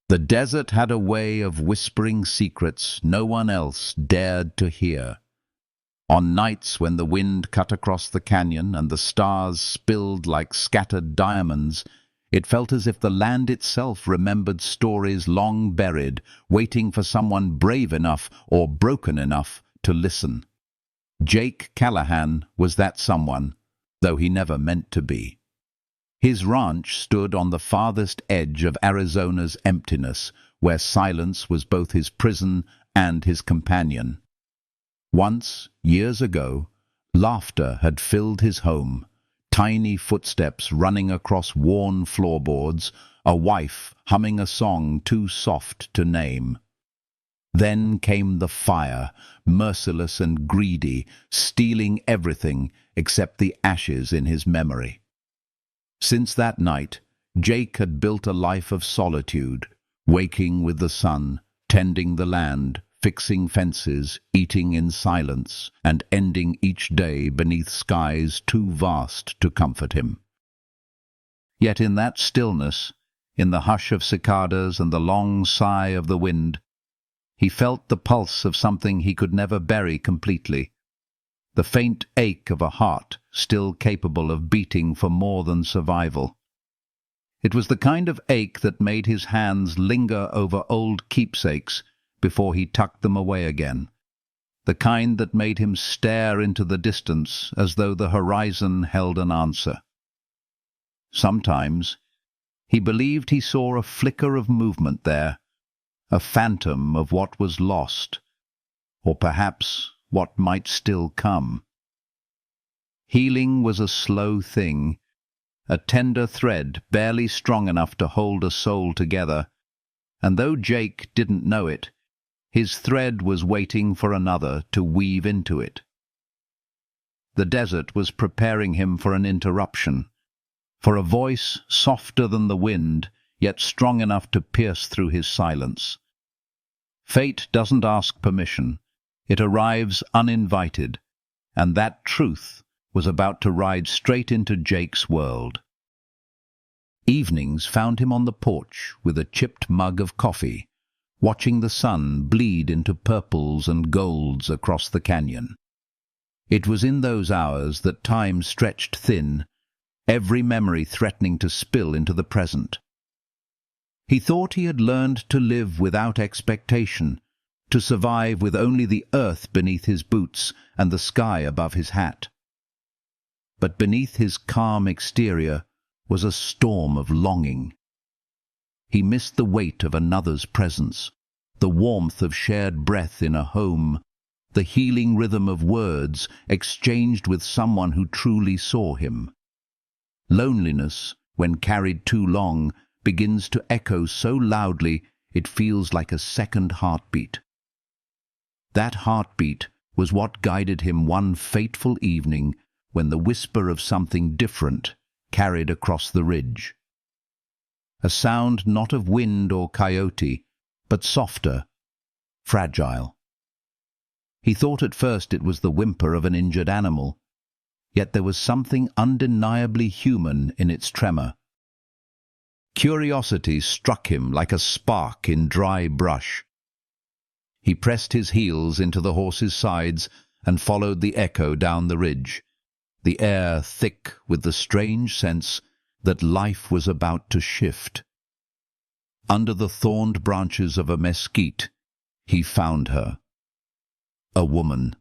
The desert had a way of whispering secrets no one else dared to hear. On nights when the wind cut across the canyon and the stars spilled like scattered diamonds, it felt as if the land itself remembered stories long buried, waiting for someone brave enough or broken enough to listen. Jake Callahan was that someone, though he never meant to be. His ranch stood on the farthest edge of Arizona's emptiness, where silence was both his prison and his companion. Once, years ago, laughter had filled his home, tiny footsteps running across worn floorboards, a wife humming a song too soft to name. Then came the fire, merciless and greedy, stealing everything except the ashes in his memory. Since that night, Jake had built a life of solitude, waking with the sun, tending the land, fixing fences, eating in silence, and ending each day beneath skies too vast to comfort him. Yet in that stillness, in the hush of cicadas and the long sigh of the wind, he felt the pulse of something he could never bury completely, the faint ache of a heart still capable of beating for more than survival. It was the kind of ache that made his hands linger over old keepsakes before he tucked them away again, the kind that made him stare into the distance as though the horizon held an answer. Sometimes he believed he saw a flicker of movement there, a phantom of what was lost, or perhaps what might still come. Healing was a slow thing, a tender thread barely strong enough to hold a soul together, and though Jake didn't know it, his thread was waiting for another to weave into it. The desert was preparing him for an interruption, for a voice softer than the wind, yet strong enough to pierce through his silence. Fate doesn't ask permission. It arrives uninvited, and that truth was about to ride straight into Jake's world. Evenings found him on the porch with a chipped mug of coffee, watching the sun bleed into purples and golds across the canyon. It was in those hours that time stretched thin, every memory threatening to spill into the present. He thought he had learned to live without expectation, to survive with only the earth beneath his boots and the sky above his hat. But beneath his calm exterior was a storm of longing. He missed the weight of another's presence, the warmth of shared breath in a home, the healing rhythm of words exchanged with someone who truly saw him. Loneliness, when carried too long, begins to echo so loudly it feels like a second heartbeat. That heartbeat was what guided him one fateful evening when the whisper of something different carried across the ridge. A sound not of wind or coyote, but softer, fragile. He thought at first it was the whimper of an injured animal, yet there was something undeniably human in its tremor. Curiosity struck him like a spark in dry brush. He pressed his heels into the horse's sides and followed the echo down the ridge, the air thick with the strange sense that life was about to shift. Under the thorned branches of a mesquite, he found her. A woman.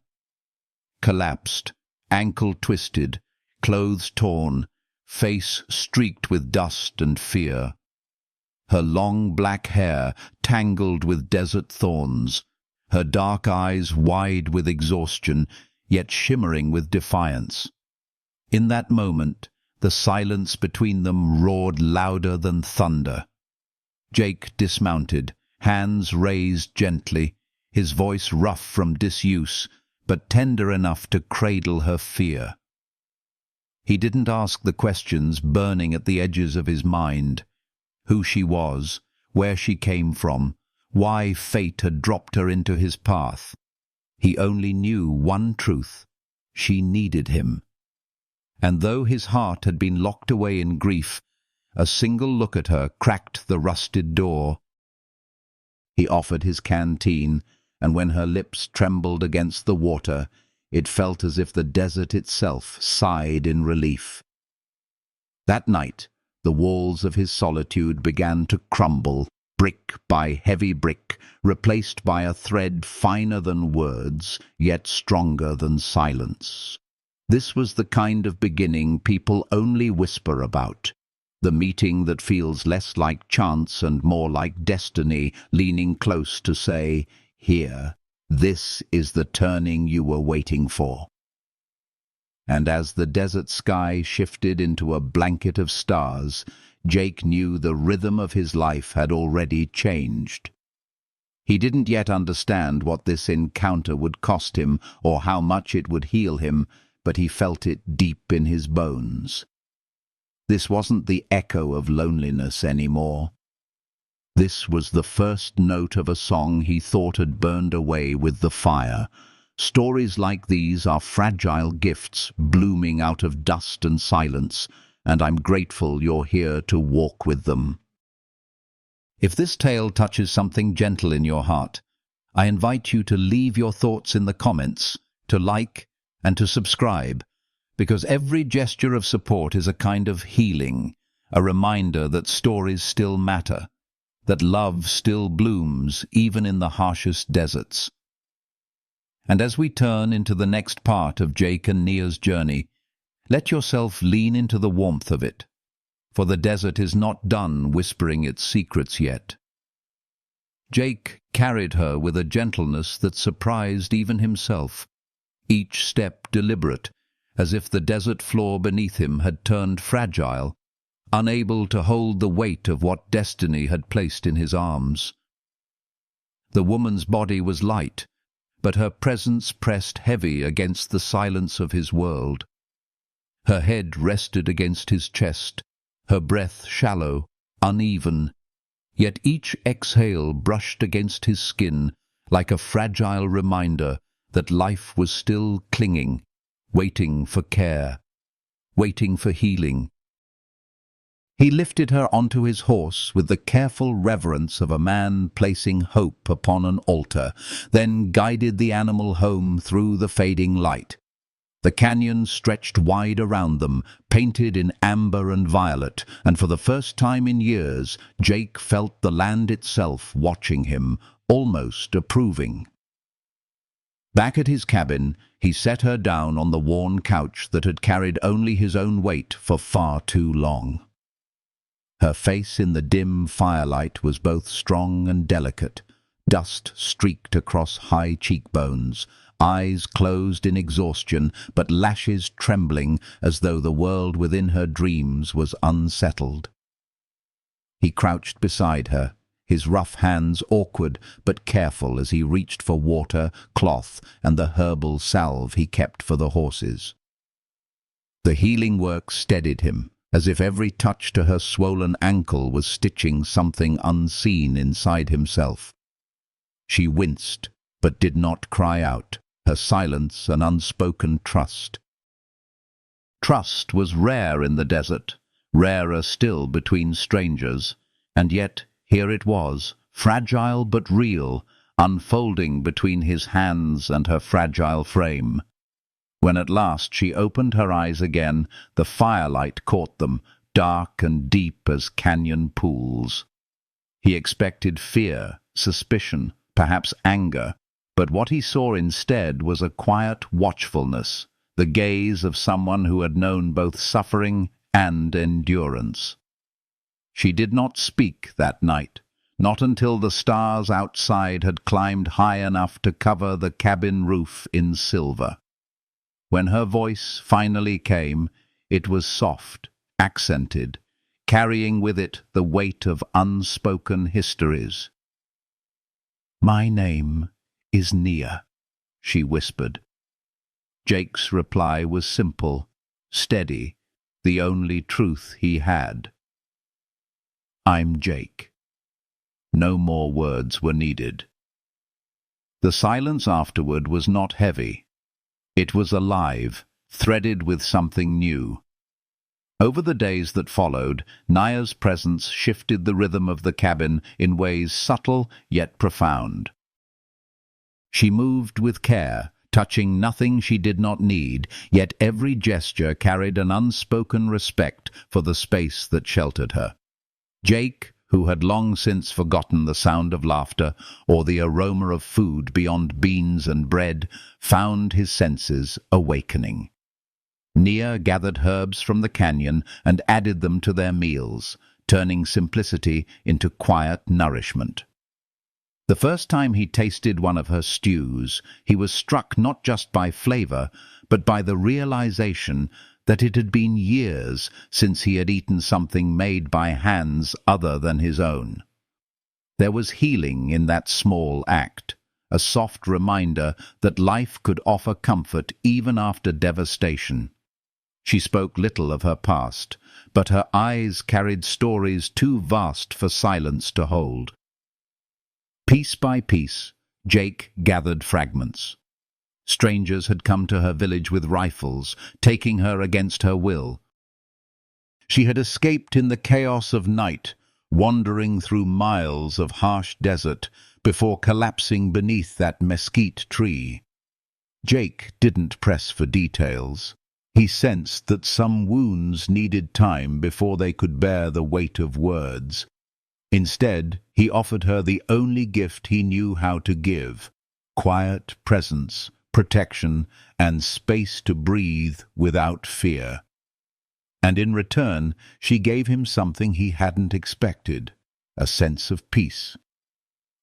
Collapsed, ankle twisted, clothes torn, face streaked with dust and fear. Her long black hair tangled with desert thorns, her dark eyes wide with exhaustion, yet shimmering with defiance. In that moment, the silence between them roared louder than thunder. Jake dismounted, hands raised gently, his voice rough from disuse, but tender enough to cradle her fear. He didn't ask the questions burning at the edges of his mind: who she was, where she came from, why fate had dropped her into his path. He only knew one truth: she needed him. And though his heart had been locked away in grief, a single look at her cracked the rusted door, He offered his canteen, and when her lips trembled against the water, it felt as if the desert itself sighed in relief. That night, the walls of his solitude began to crumble, brick by heavy brick, replaced by a thread finer than words, yet stronger than silence. This was the kind of beginning people only whisper about, the meeting that feels less like chance and more like destiny, leaning close to say, "Here, this is the turning you were waiting for." And as the desert sky shifted into a blanket of stars, Jake knew the rhythm of his life had already changed. He didn't yet understand what this encounter would cost him or how much it would heal him, but he felt it deep in his bones. This wasn't the echo of loneliness anymore. This was the first note of a song he thought had burned away with the fire. Stories like these are fragile gifts blooming out of dust and silence, and I'm grateful you're here to walk with them. If this tale touches something gentle in your heart, I invite you to leave your thoughts in the comments, to like, and to subscribe, because every gesture of support is a kind of healing, a reminder that stories still matter, that love still blooms even in the harshest deserts. And as we turn into the next part of Jake and Nia's journey, let yourself lean into the warmth of it, for the desert is not done whispering its secrets yet. Jake carried her with a gentleness that surprised even himself, each step deliberate, as if the desert floor beneath him had turned fragile, unable to hold the weight of what destiny had placed in his arms. The woman's body was light, but her presence pressed heavy against the silence of his world. Her head rested against his chest, her breath shallow, uneven, yet each exhale brushed against his skin like a fragile reminder that life was still clinging, waiting for care, waiting for healing. He lifted her onto his horse with the careful reverence of a man placing hope upon an altar, then guided the animal home through the fading light. The canyon stretched wide around them, painted in amber and violet, and for the first time in years, Jake felt the land itself watching him, almost approving. Back at his cabin, he set her down on the worn couch that had carried only his own weight for far too long. Her face in the dim firelight was both strong and delicate, dust streaked across high cheekbones, eyes closed in exhaustion, but lashes trembling as though the world within her dreams was unsettled. He crouched beside her, his rough hands awkward but careful as he reached for water, cloth, and the herbal salve he kept for the horses. The healing work steadied him, as if every touch to her swollen ankle was stitching something unseen inside himself. She winced, but did not cry out, her silence an unspoken trust. Trust was rare in the desert, rarer still between strangers, and yet here it was, fragile but real, unfolding between his hands and her fragile frame. When at last she opened her eyes again, the firelight caught them, dark and deep as canyon pools. He expected fear, suspicion, perhaps anger, but what he saw instead was a quiet watchfulness, the gaze of someone who had known both suffering and endurance. She did not speak that night, not until the stars outside had climbed high enough to cover the cabin roof in silver. When her voice finally came, it was soft, accented, carrying with it the weight of unspoken histories. "My name is Nia," she whispered. Jake's reply was simple, steady, the only truth he had. "I'm Jake." No more words were needed. The silence afterward was not heavy. It was alive, threaded with something new. Over the days that followed, Naya's presence shifted the rhythm of the cabin in ways subtle yet profound. She moved with care, touching nothing she did not need, yet every gesture carried an unspoken respect for the space that sheltered her. Jake, who had long since forgotten the sound of laughter or the aroma of food beyond beans and bread, found his senses awakening. Nia gathered herbs from the canyon and added them to their meals, turning simplicity into quiet nourishment. The first time he tasted one of her stews, he was struck not just by flavor, but by the realization that it had been years since he had eaten something made by hands other than his own. There was healing in that small act, a soft reminder that life could offer comfort even after devastation. She spoke little of her past, but her eyes carried stories too vast for silence to hold. Piece by piece, Jake gathered fragments. Strangers had come to her village with rifles, taking her against her will. She had escaped in the chaos of night, wandering through miles of harsh desert before collapsing beneath that mesquite tree. Jake didn't press for details. He sensed that some wounds needed time before they could bear the weight of words. Instead, he offered her the only gift he knew how to give: quiet presence, protection, and space to breathe without fear. And in return, she gave him something he hadn't expected: a sense of peace.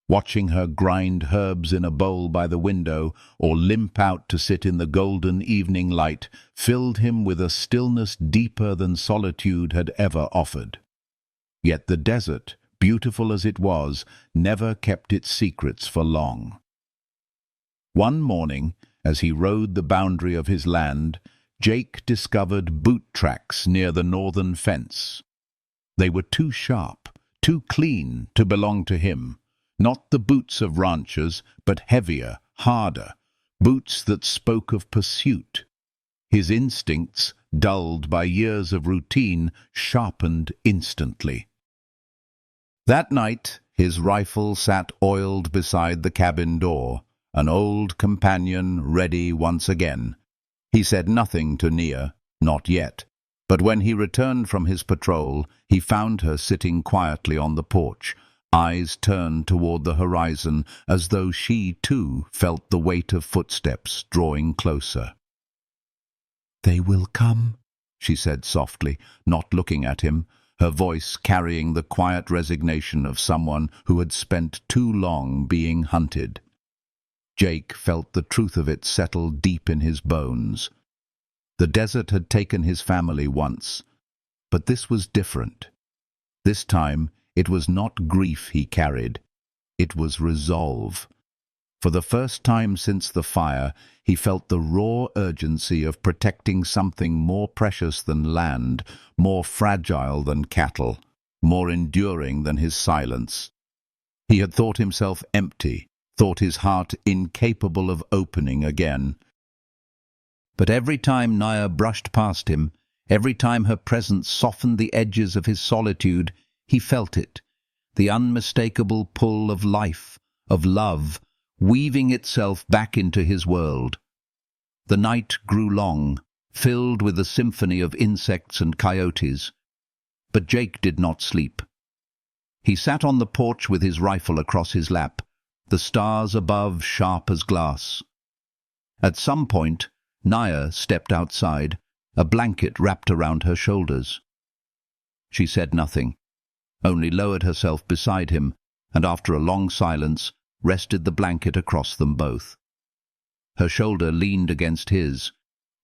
Watching her grind herbs in a bowl by the window or limp out to sit in the golden evening light filled him with a stillness deeper than solitude had ever offered. Yet the desert, beautiful as it was, never kept its secrets for long. One morning, as he rode the boundary of his land, Jake discovered boot tracks near the northern fence. They were too sharp, too clean to belong to him. Not the boots of ranchers, but heavier, harder, boots that spoke of pursuit. His instincts, dulled by years of routine, sharpened instantly. That night, his rifle sat oiled beside the cabin door, an old companion ready once again. He said nothing to Nia, not yet, but when he returned from his patrol, he found her sitting quietly on the porch, eyes turned toward the horizon, as though she, too, felt the weight of footsteps drawing closer. "They will come," she said softly, not looking at him, her voice carrying the quiet resignation of someone who had spent too long being hunted. Jake felt the truth of it settle deep in his bones. The desert had taken his family once, but this was different. This time, it was not grief he carried, it was resolve. For the first time since the fire, he felt the raw urgency of protecting something more precious than land, more fragile than cattle, more enduring than his silence. He had thought himself empty, thought his heart incapable of opening again. But every time Nia brushed past him, every time her presence softened the edges of his solitude, he felt it, the unmistakable pull of life, of love, weaving itself back into his world. The night grew long, filled with a symphony of insects and coyotes. But Jake did not sleep. He sat on the porch with his rifle across his lap, the stars above sharp as glass. At some point, Nia stepped outside, a blanket wrapped around her shoulders. She said nothing, only lowered herself beside him, and after a long silence, rested the blanket across them both. Her shoulder leaned against his,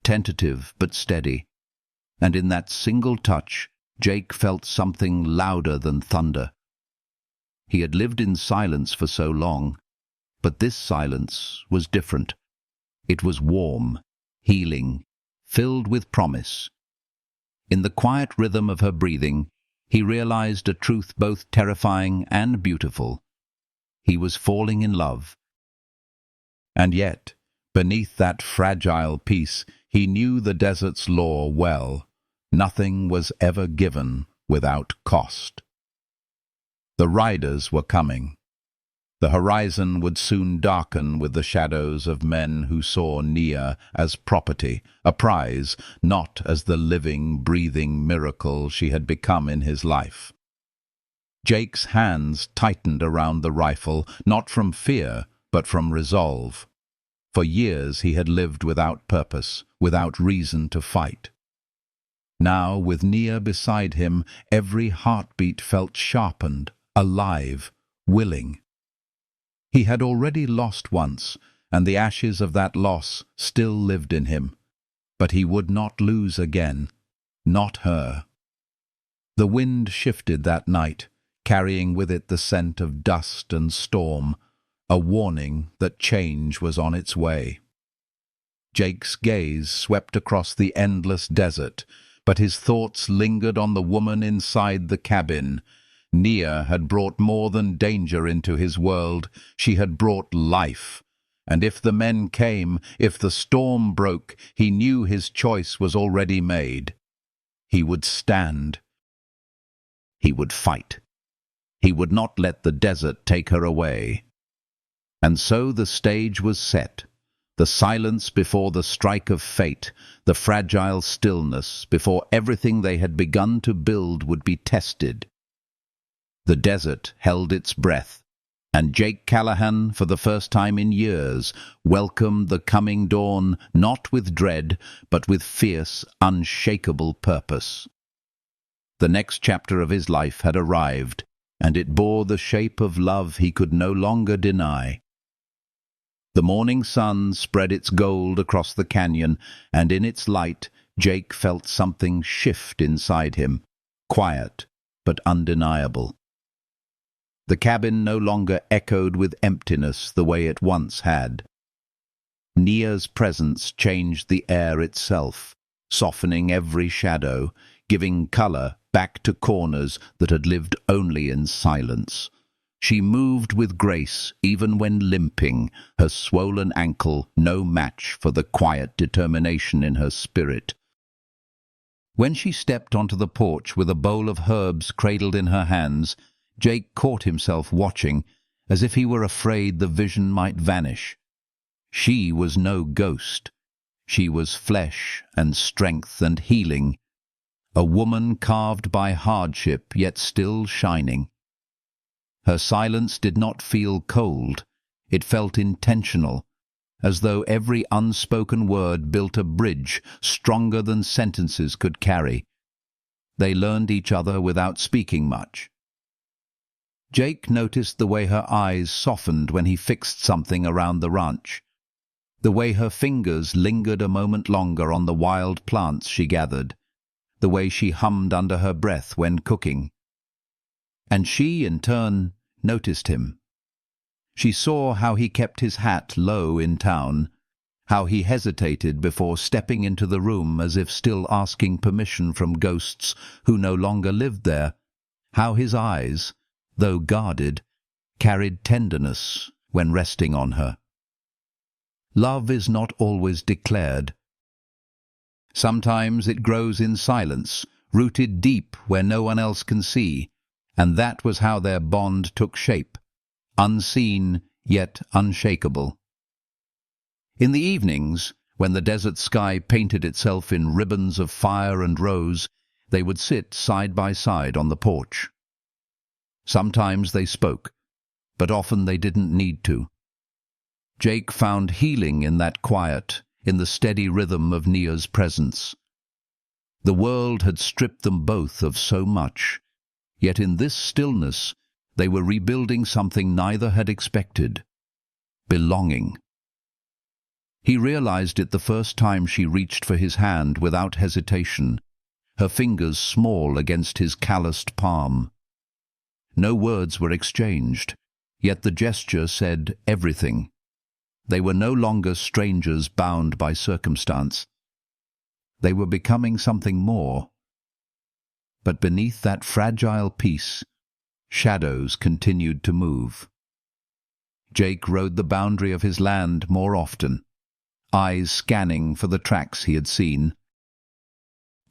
tentative but steady, and in that single touch, Jake felt something louder than thunder. He had lived in silence for so long, but this silence was different. It was warm, healing, filled with promise. In the quiet rhythm of her breathing, he realized a truth both terrifying and beautiful. He was falling in love. And yet, beneath that fragile peace, he knew the desert's law well. Nothing was ever given without cost. The riders were coming. The horizon would soon darken with the shadows of men who saw Nia as property, a prize, not as the living, breathing miracle she had become in his life. Jake's hands tightened around the rifle, not from fear, but from resolve. For years he had lived without purpose, without reason to fight. Now, with Nia beside him, every heartbeat felt sharpened, alive, willing. He had already lost once, and the ashes of that loss still lived in him. But he would not lose again, not her. The wind shifted that night, carrying with it the scent of dust and storm, a warning that change was on its way. Jake's gaze swept across the endless desert, but his thoughts lingered on the woman inside the cabin. Nia had brought more than danger into his world. She had brought life. And if the men came, if the storm broke, he knew his choice was already made. He would stand. He would fight. He would not let the desert take her away. And so the stage was set. The silence before the strike of fate, the fragile stillness before everything they had begun to build would be tested. The desert held its breath, and Jake Callahan, for the first time in years, welcomed the coming dawn not with dread, but with fierce, unshakable purpose. The next chapter of his life had arrived, and it bore the shape of love he could no longer deny. The morning sun spread its gold across the canyon, and in its light Jake felt something shift inside him, quiet but undeniable. The cabin no longer echoed with emptiness the way it once had. Nia's presence changed the air itself, softening every shadow, giving color back to corners that had lived only in silence. She moved with grace even when limping, her swollen ankle no match for the quiet determination in her spirit. When she stepped onto the porch with a bowl of herbs cradled in her hands, Jake caught himself watching, as if he were afraid the vision might vanish. She was no ghost. She was flesh and strength and healing, a woman carved by hardship yet still shining. Her silence did not feel cold. It felt intentional, as though every unspoken word built a bridge stronger than sentences could carry. They learned each other without speaking much. Jake noticed the way her eyes softened when he fixed something around the ranch, the way her fingers lingered a moment longer on the wild plants she gathered, the way she hummed under her breath when cooking. And she, in turn, noticed him. She saw how he kept his hat low in town, how he hesitated before stepping into the room as if still asking permission from ghosts who no longer lived there, how his eyes, though guarded, carried tenderness when resting on her. Love is not always declared. Sometimes it grows in silence, rooted deep where no one else can see, and that was how their bond took shape, unseen yet unshakable. In the evenings, when the desert sky painted itself in ribbons of fire and rose, they would sit side by side on the porch. Sometimes they spoke, but often they didn't need to. Jake found healing in that quiet, in the steady rhythm of Nia's presence. The world had stripped them both of so much, yet in this stillness they were rebuilding something neither had expected: belonging. He realized it the first time she reached for his hand without hesitation, her fingers small against his calloused palm. No words were exchanged, yet the gesture said everything. They were no longer strangers bound by circumstance. They were becoming something more. But beneath that fragile peace, shadows continued to move. Jake rode the boundary of his land more often, eyes scanning for the tracks he had seen.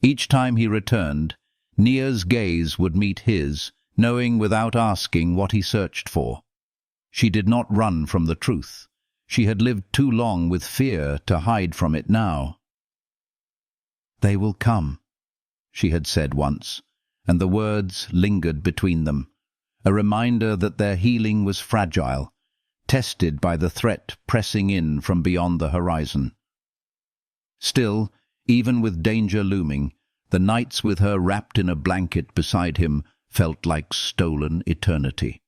Each time he returned, Nia's gaze would meet his, knowing without asking what he searched for. She did not run from the truth. She had lived too long with fear to hide from it now. "They will come," she had said once, and the words lingered between them, a reminder that their healing was fragile, tested by the threat pressing in from beyond the horizon. Still, even with danger looming, the nights with her wrapped in a blanket beside him felt like stolen eternity.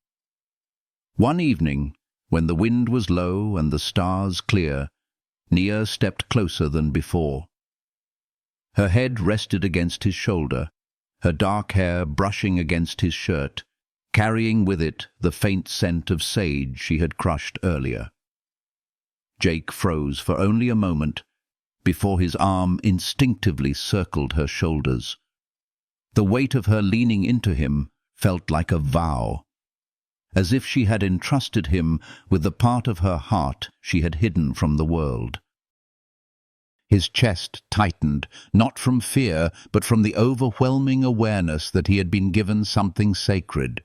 One evening, when the wind was low and the stars clear, Nia stepped closer than before. Her head rested against his shoulder, her dark hair brushing against his shirt, carrying with it the faint scent of sage she had crushed earlier. Jake froze for only a moment before his arm instinctively circled her shoulders. The weight of her leaning into him felt like a vow, as if she had entrusted him with the part of her heart she had hidden from the world. His chest tightened, not from fear, but from the overwhelming awareness that he had been given something sacred.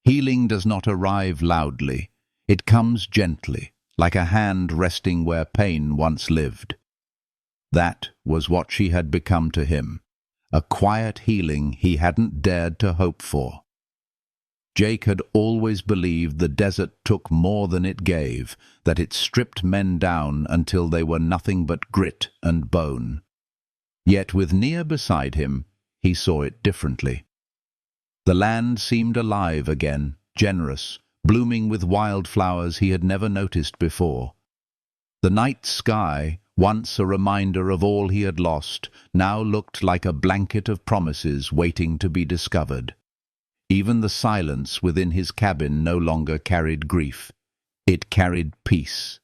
Healing does not arrive loudly. It comes gently, like a hand resting where pain once lived. That was what she had become to him, a quiet healing he hadn't dared to hope for. Jake had always believed the desert took more than it gave, that it stripped men down until they were nothing but grit and bone. Yet with Nia beside him, he saw it differently. The land seemed alive again, generous, blooming with wildflowers he had never noticed before. The night sky, once a reminder of all he had lost, now looked like a blanket of promises waiting to be discovered. Even the silence within his cabin no longer carried grief. It carried peace.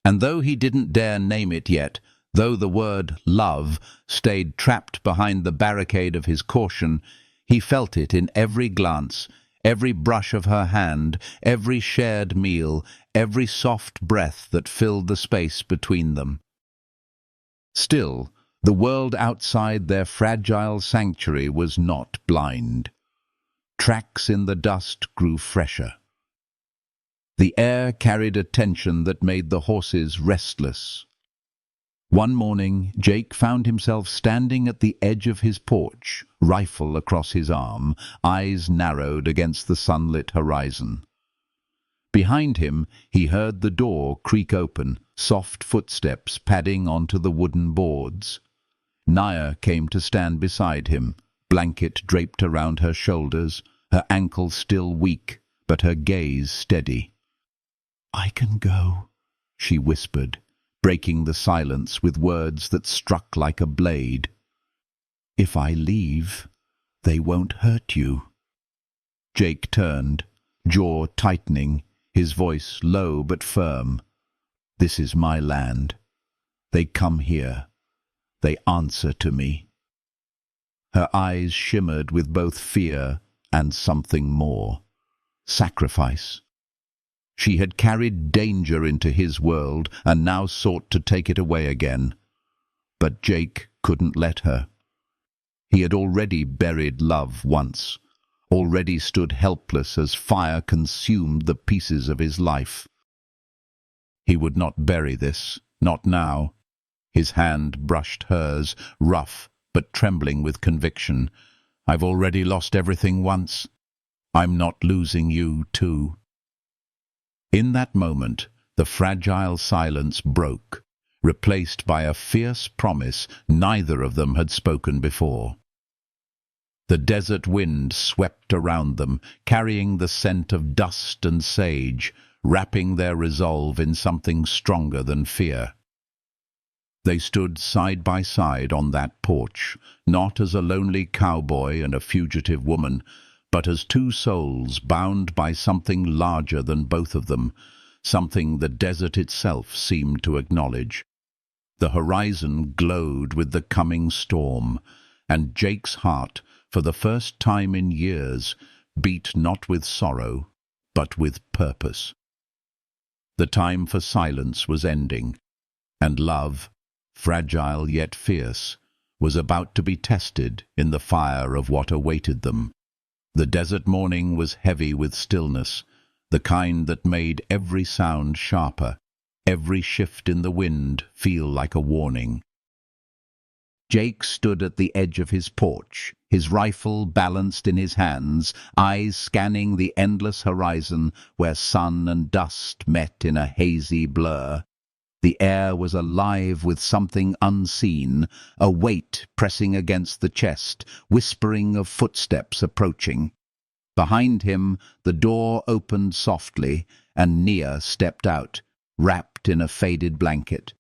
And though he didn't dare name it yet, though the word love stayed trapped behind the barricade of his caution, he felt it in every glance, every brush of her hand, every shared meal, every soft breath that filled the space between them. Still, the world outside their fragile sanctuary was not blind. Tracks in the dust grew fresher. The air carried a tension that made the horses restless. One morning, Jake found himself standing at the edge of his porch, rifle across his arm, eyes narrowed against the sunlit horizon. Behind him, he heard the door creak open, soft footsteps padding onto the wooden boards. Nia came to stand beside him, blanket draped around her shoulders, her ankles still weak, but her gaze steady. "I can go," she whispered, breaking the silence with words that struck like a blade. "If I leave, they won't hurt you." Jake turned, jaw tightening, his voice low but firm. "This is my land. They come here. They answer to me." Her eyes shimmered with both fear and something more. Sacrifice. She had carried danger into his world and now sought to take it away again. But Jake couldn't let her. He had already buried love once, already stood helpless as fire consumed the pieces of his life. He would not bury this, not now. His hand brushed hers, rough but trembling with conviction. "I've already lost everything once. I'm not losing you, too." In that moment, the fragile silence broke, replaced by a fierce promise neither of them had spoken before. The desert wind swept around them, carrying the scent of dust and sage, wrapping their resolve in something stronger than fear. They stood side by side on that porch, not as a lonely cowboy and a fugitive woman, but as two souls bound by something larger than both of them, something the desert itself seemed to acknowledge. The horizon glowed with the coming storm, and Jake's heart, for the first time in years, beat not with sorrow, but with purpose. The time for silence was ending, and love, fragile yet fierce, was about to be tested in the fire of what awaited them. The desert morning was heavy with stillness, the kind that made every sound sharper, every shift in the wind feel like a warning. Jake stood at the edge of his porch, his rifle balanced in his hands, eyes scanning the endless horizon where sun and dust met in a hazy blur. The air was alive with something unseen, a weight pressing against the chest, whispering of footsteps approaching. Behind him, the door opened softly, and Nia stepped out, wrapped in a faded blanket.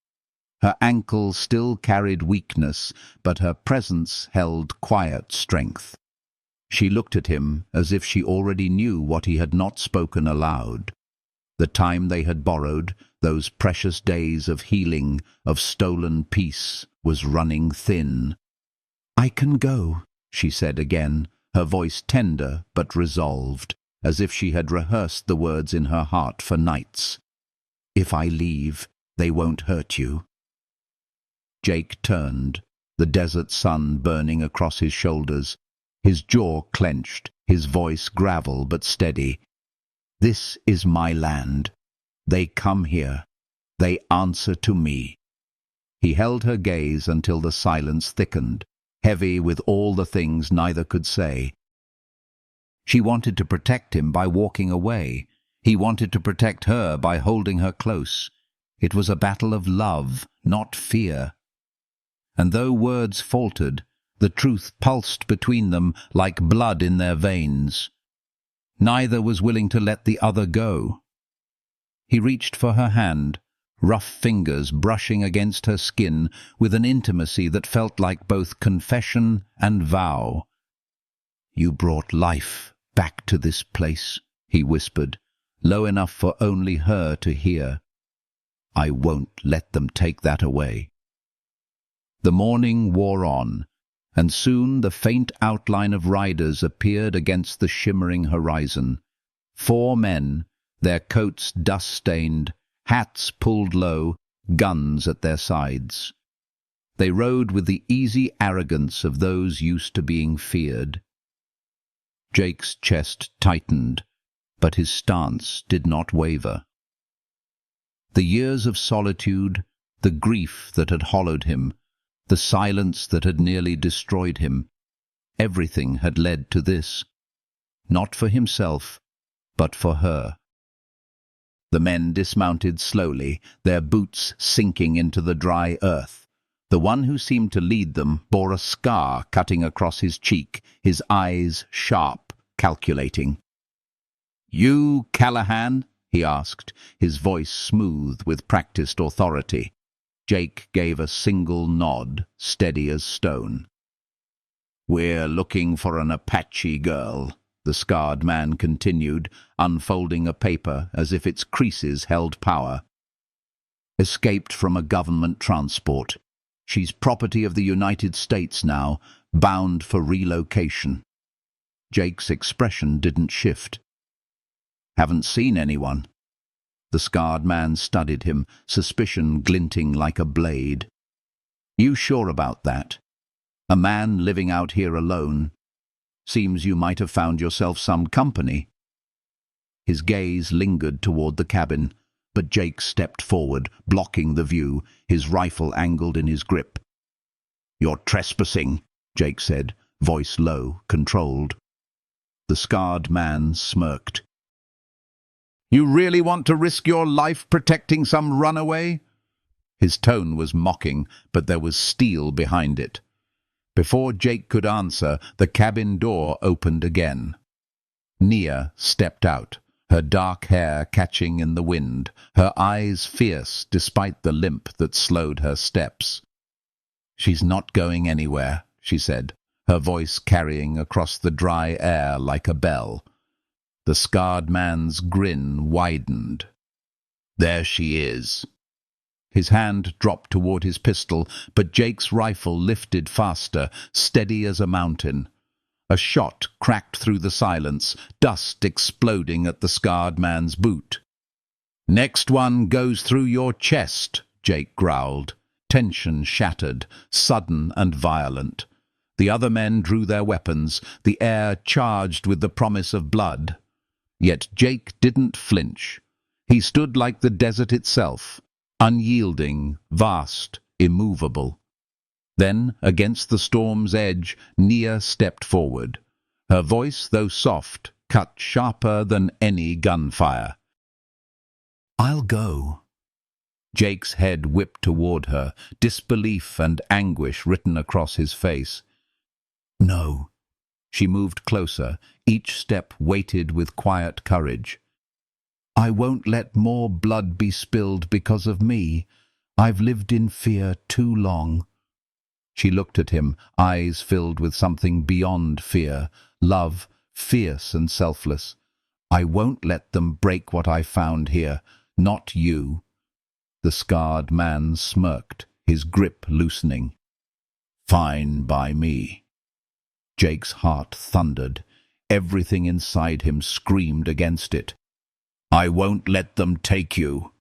Her ankle still carried weakness, but her presence held quiet strength. She looked at him as if she already knew what he had not spoken aloud. The time they had borrowed, those precious days of healing, of stolen peace, was running thin. "I can go," she said again, her voice tender but resolved, as if she had rehearsed the words in her heart for nights. "If I leave, they won't hurt you." Jake turned, the desert sun burning across his shoulders, his jaw clenched, his voice gravel but steady. "This is my land. They come here. They answer to me." He held her gaze until the silence thickened, heavy with all the things neither could say. She wanted to protect him by walking away. He wanted to protect her by holding her close. It was a battle of love, not fear. And though words faltered, the truth pulsed between them like blood in their veins. Neither was willing to let the other go. He reached for her hand, rough fingers brushing against her skin with an intimacy that felt like both confession and vow. "You brought life back to this place," he whispered, low enough for only her to hear. "I won't let them take that away." The morning wore on, and soon the faint outline of riders appeared against the shimmering horizon. 4 men, their coats dust-stained, hats pulled low, guns at their sides. They rode with the easy arrogance of those used to being feared. Jake's chest tightened, but his stance did not waver. The years of solitude, the grief that had hollowed him, the silence that had nearly destroyed him, everything had led to this. Not for himself, but for her. The men dismounted slowly, their boots sinking into the dry earth. The one who seemed to lead them bore a scar cutting across his cheek, his eyes sharp, calculating. "You, Callahan?" he asked, his voice smooth with practiced authority. Jake gave a single nod, steady as stone. "We're looking for an Apache girl," the scarred man continued, unfolding a paper as if its creases held power. "Escaped from a government transport. She's property of the United States now, bound for relocation." Jake's expression didn't shift. "Haven't seen anyone." The scarred man studied him, suspicion glinting like a blade. "You sure about that? A man living out here alone? Seems you might have found yourself some company." His gaze lingered toward the cabin, but Jake stepped forward, blocking the view, his rifle angled in his grip. "You're trespassing," Jake said, voice low, controlled. The scarred man smirked. "You really want to risk your life protecting some runaway?" His tone was mocking, but there was steel behind it. Before Jake could answer, the cabin door opened again. Nia stepped out, her dark hair catching in the wind, her eyes fierce despite the limp that slowed her steps. "She's not going anywhere," she said, her voice carrying across the dry air like a bell. The scarred man's grin widened. "There she is." His hand dropped toward his pistol, but Jake's rifle lifted faster, steady as a mountain. A shot cracked through the silence, dust exploding at the scarred man's boot. "Next one goes through your chest," Jake growled. tension shattered, sudden and violent. The other men drew their weapons, the air charged with the promise of blood. Yet Jake didn't flinch. He stood like the desert itself, unyielding, vast, immovable. Then, against the storm's edge, Nia stepped forward. Her voice, though soft, cut sharper than any gunfire. "I'll go." Jake's head whipped toward her, disbelief and anguish written across his face. "No." She moved closer, each step weighted with quiet courage. "I won't let more blood be spilled because of me. I've lived in fear too long." She looked at him, eyes filled with something beyond fear, love, fierce and selfless. "I won't let them break what I found here, not you." The scarred man smirked, his grip loosening. "Fine by me." Jake's heart thundered. Everything inside him screamed against it. "I won't let them take you."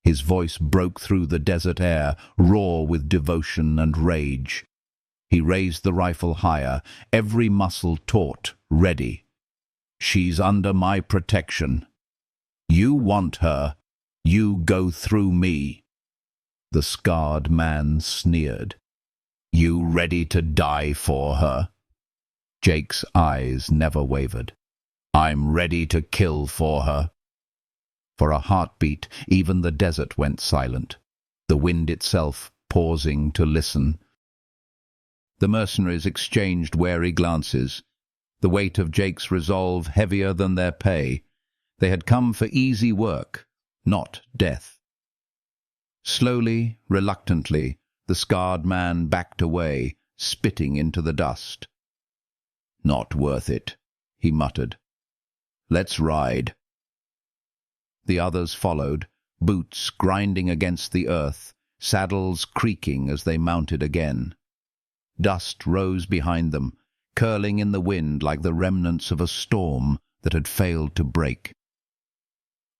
His voice broke through the desert air, raw with devotion and rage. He raised the rifle higher, every muscle taut, ready. "She's under my protection. You want her, you go through me." The scarred man sneered. "You ready to die for her?" Jake's eyes never wavered. "I'm ready to kill for her." For a heartbeat, even the desert went silent, the wind itself pausing to listen. The mercenaries exchanged wary glances, the weight of Jake's resolve heavier than their pay. They had come for easy work, not death. Slowly, reluctantly, the scarred man backed away, spitting into the dust. "Not worth it," he muttered. "Let's ride." The others followed, boots grinding against the earth, saddles creaking as they mounted again. Dust rose behind them, curling in the wind like the remnants of a storm that had failed to break.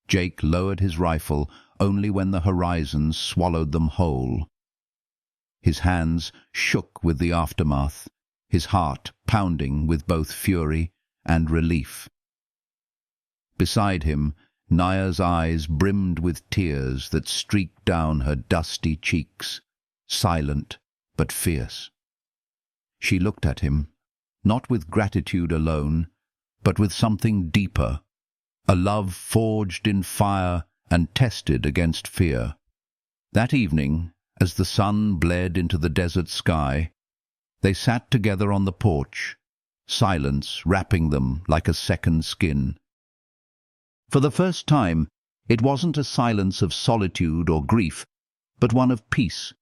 Jake lowered his rifle only when the horizon swallowed them whole. His hands shook with the aftermath, his heart pounding with both fury and relief. Beside him, Nia's eyes brimmed with tears that streaked down her dusty cheeks, silent but fierce. She looked at him, not with gratitude alone, but with something deeper, a love forged in fire and tested against fear. That evening, as the sun bled into the desert sky, they sat together on the porch, silence wrapping them like a second skin. For the first time, it wasn't a silence of solitude or grief, but one of peace,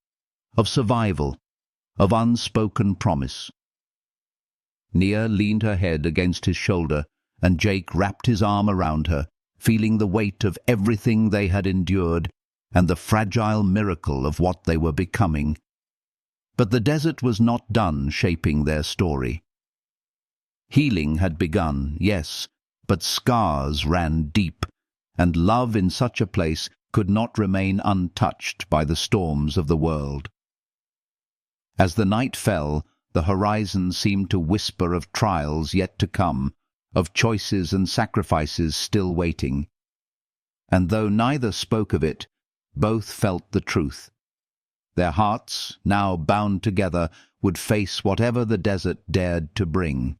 of survival, of unspoken promise. Nia leaned her head against his shoulder, and Jake wrapped his arm around her, feeling the weight of everything they had endured and the fragile miracle of what they were becoming. But the desert was not done shaping their story. Healing had begun, yes, but scars ran deep, and love in such a place could not remain untouched by the storms of the world. As the night fell, the horizon seemed to whisper of trials yet to come, of choices and sacrifices still waiting. And though neither spoke of it, both felt the truth. Their hearts, now bound together, would face whatever the desert dared to bring.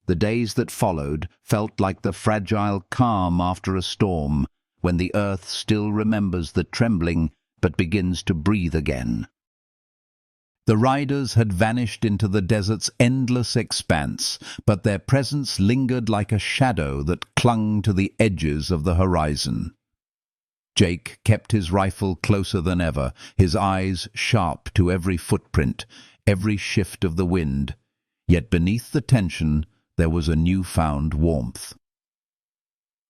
The days that followed felt like the fragile calm after a storm, when the earth still remembers the trembling but begins to breathe again. The riders had vanished into the desert's endless expanse, but their presence lingered like a shadow that clung to the edges of the horizon. Jake kept his rifle closer than ever, his eyes sharp to every footprint, every shift of the wind. Yet beneath the tension there was a newfound warmth.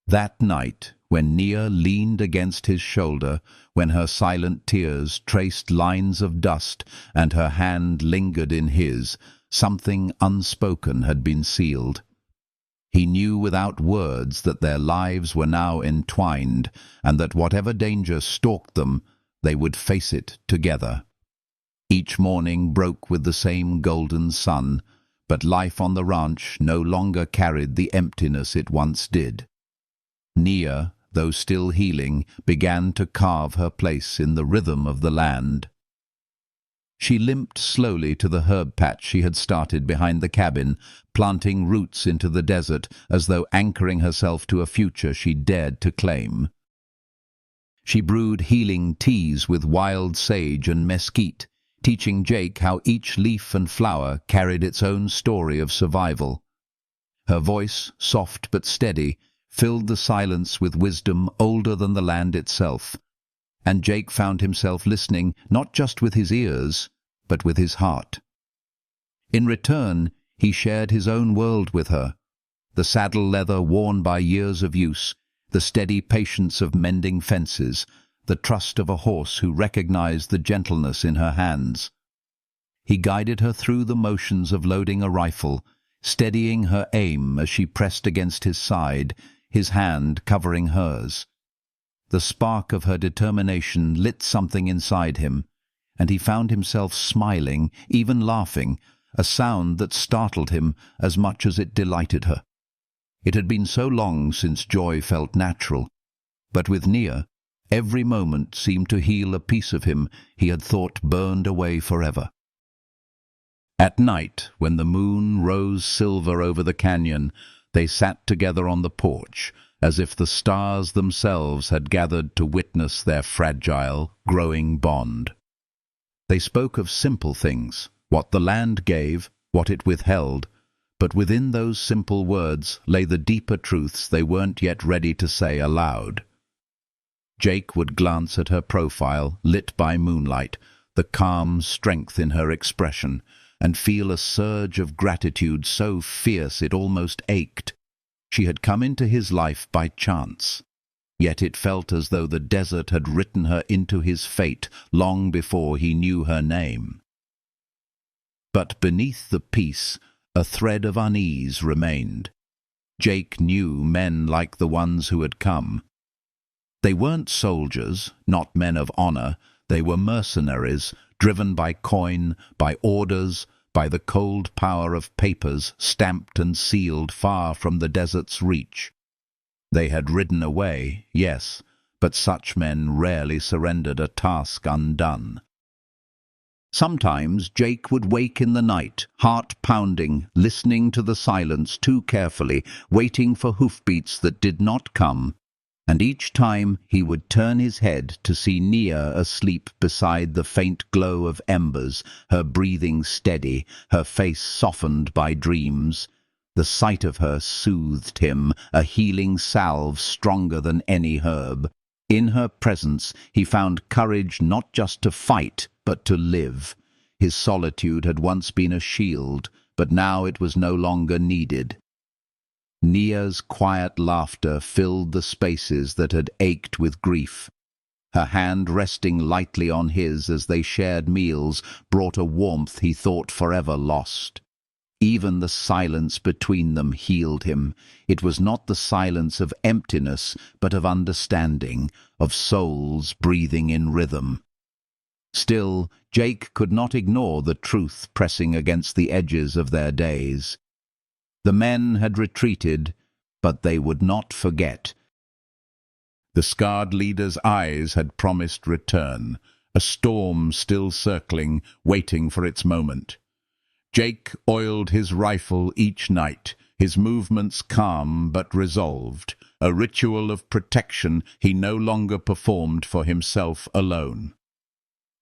That night, when Nia leaned against his shoulder, when her silent tears traced lines of dust and her hand lingered in his, something unspoken had been sealed. He knew without words that their lives were now entwined, and that whatever danger stalked them, They would face it together. Each morning broke with the same golden sun, but life on the ranch no longer carried the emptiness it once did. Nia, though still healing, began to carve her place in the rhythm of the land. She limped slowly to the herb patch she had started behind the cabin, planting roots into the desert as though anchoring herself to a future she dared to claim. She brewed healing teas with wild sage and mesquite, teaching Jake how each leaf and flower carried its own story of survival. Her voice, soft but steady, filled the silence with wisdom older than the land itself, and Jake found himself listening not just with his ears, but with his heart. In return, he shared his own world with her, the saddle leather worn by years of use, the steady patience of mending fences, the trust of a horse who recognized the gentleness in her hands. He guided her through the motions of loading a rifle, steadying her aim as she pressed against his side, his hand covering hers. The spark of her determination lit something inside him, and he found himself smiling, even laughing, a sound that startled him as much as it delighted her. It had been so long since joy felt natural, but with Nia, every moment seemed to heal a piece of him he had thought burned away forever. At night, when the moon rose silver over the canyon, they sat together on the porch, as if the stars themselves had gathered to witness their fragile, growing bond. They spoke of simple things, what the land gave, what it withheld, but within those simple words lay the deeper truths they weren't yet ready to say aloud. Jake would glance at her profile, lit by moonlight, the calm strength in her expression, and feel a surge of gratitude so fierce it almost ached. She had come into his life by chance, yet it felt as though the desert had written her into his fate long before he knew her name. But beneath the peace, a thread of unease remained. Jake knew men like the ones who had come. They weren't soldiers, not men of honor. They were mercenaries, driven by coin, by orders, by the cold power of papers stamped and sealed far from the desert's reach. They had ridden away, yes, but such men rarely surrendered a task undone. Sometimes Jake would wake in the night, heart pounding, listening to the silence too carefully, waiting for hoofbeats that did not come, and each time he would turn his head to see Nia asleep beside the faint glow of embers, her breathing steady, her face softened by dreams. The sight of her soothed him, a healing salve stronger than any herb. In her presence he found courage not just to fight, but to live. His solitude had once been a shield, but now it was no longer needed. Nia's quiet laughter filled the spaces that had ached with grief. Her hand resting lightly on his as they shared meals brought a warmth he thought forever lost. Even the silence between them healed him. It was not the silence of emptiness, but of understanding, of souls breathing in rhythm. Still, Jake could not ignore the truth pressing against the edges of their days. The men had retreated, but they would not forget. The scarred leader's eyes had promised return, a storm still circling, waiting for its moment. Jake oiled his rifle each night, his movements calm but resolved, a ritual of protection he no longer performed for himself alone.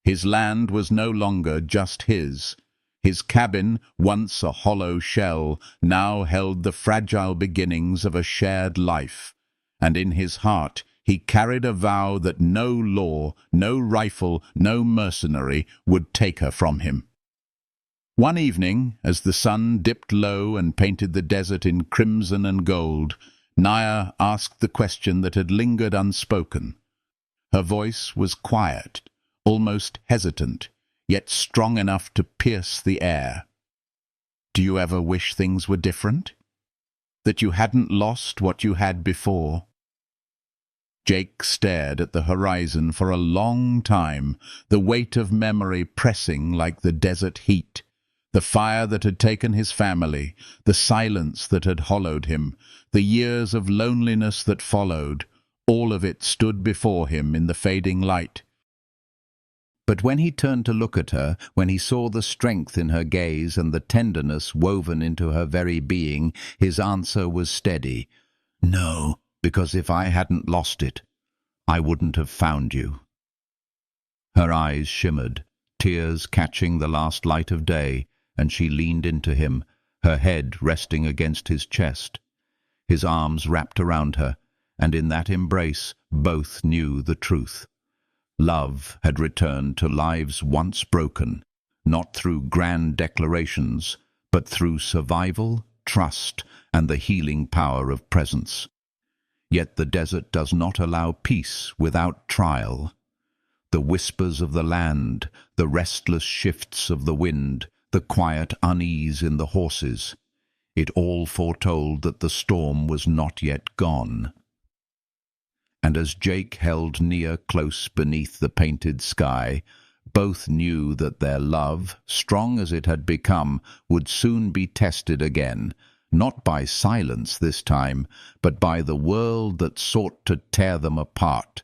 His land was no longer just his. His cabin, once a hollow shell, now held the fragile beginnings of a shared life, and in his heart he carried a vow that no law, no rifle, no mercenary would take her from him. One evening, as the sun dipped low and painted the desert in crimson and gold, Nia asked the question that had lingered unspoken. Her voice was quiet, almost hesitant, yet strong enough to pierce the air. "Do you ever wish things were different? That you hadn't lost what you had before?" Jake stared at the horizon for a long time, the weight of memory pressing like the desert heat. The fire that had taken his family, the silence that had hollowed him, the years of loneliness that followed, all of it stood before him in the fading light. But when he turned to look at her, when he saw the strength in her gaze and the tenderness woven into her very being, his answer was steady. "No, because if I hadn't lost it, I wouldn't have found you." Her eyes shimmered, tears catching the last light of day, and she leaned into him, her head resting against his chest. His arms wrapped around her, and in that embrace both knew the truth. Love had returned to lives once broken, not through grand declarations, but through survival, trust, and the healing power of presence. Yet the desert does not allow peace without trial. The whispers of the land, the restless shifts of the wind, the quiet unease in the horses, it all foretold that the storm was not yet gone. And as Jake held Nia close beneath the painted sky, both knew that their love, strong as it had become, would soon be tested again, not by silence this time, but by the world that sought to tear them apart.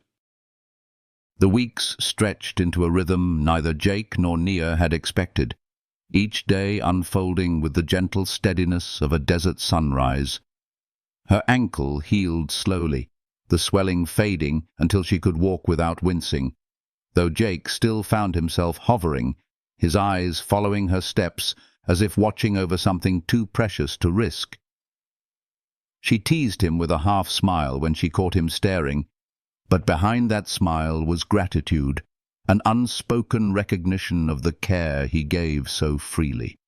The weeks stretched into a rhythm neither Jake nor Nia had expected, each day unfolding with the gentle steadiness of a desert sunrise. Her ankle healed slowly, the swelling fading until she could walk without wincing, though Jake still found himself hovering, his eyes following her steps as if watching over something too precious to risk. She teased him with a half-smile when she caught him staring, but behind that smile was gratitude, an unspoken recognition of the care he gave so freely.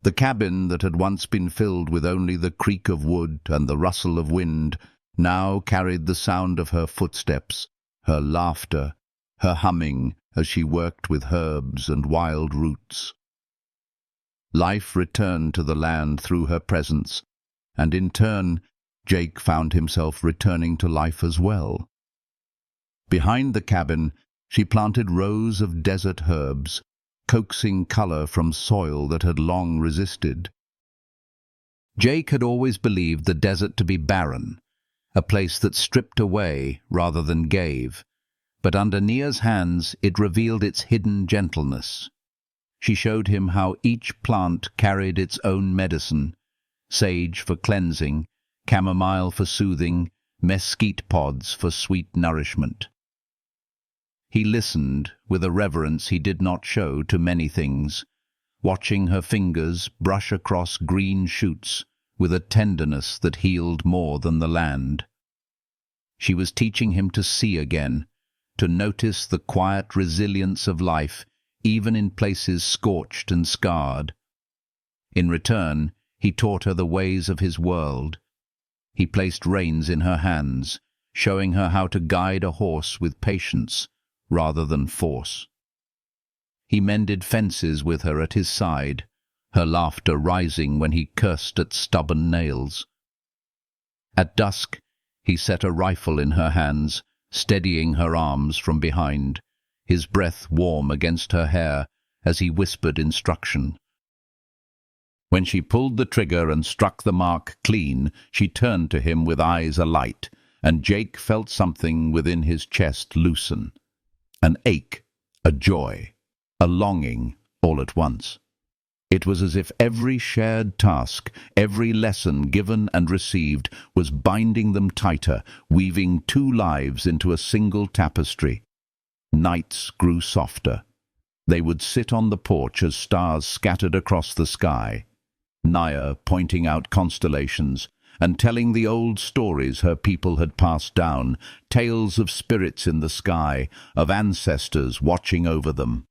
The cabin that had once been filled with only the creak of wood and the rustle of wind now carried the sound of her footsteps, her laughter, her humming as she worked with herbs and wild roots. Life returned to the land through her presence, and in turn Jake found himself returning to life as well. Behind the cabin she planted rows of desert herbs, coaxing color from soil that had long resisted. Jake had always believed the desert to be barren, a place that stripped away rather than gave, but under Nia's hands it revealed its hidden gentleness. She showed him how each plant carried its own medicine, sage for cleansing, chamomile for soothing, mesquite pods for sweet nourishment. He listened with a reverence he did not show to many things, watching her fingers brush across green shoots with a tenderness that healed more than the land. She was teaching him to see again, to notice the quiet resilience of life, even in places scorched and scarred. In return, he taught her the ways of his world. He placed reins in her hands, showing her how to guide a horse with patience rather than force. He mended fences with her at his side, her laughter rising when he cursed at stubborn nails. At dusk, he set a rifle in her hands, steadying her arms from behind, his breath warm against her hair as he whispered instruction. When she pulled the trigger and struck the mark clean, she turned to him with eyes alight, and Jake felt something within his chest loosen. An ache, a joy, a longing, all at once. It was as if every shared task, every lesson given and received, was binding them tighter, weaving two lives into a single tapestry. Nights grew softer. They would sit on the porch as stars scattered across the sky, Nia pointing out constellations and telling the old stories her people had passed down, tales of spirits in the sky, of ancestors watching over them.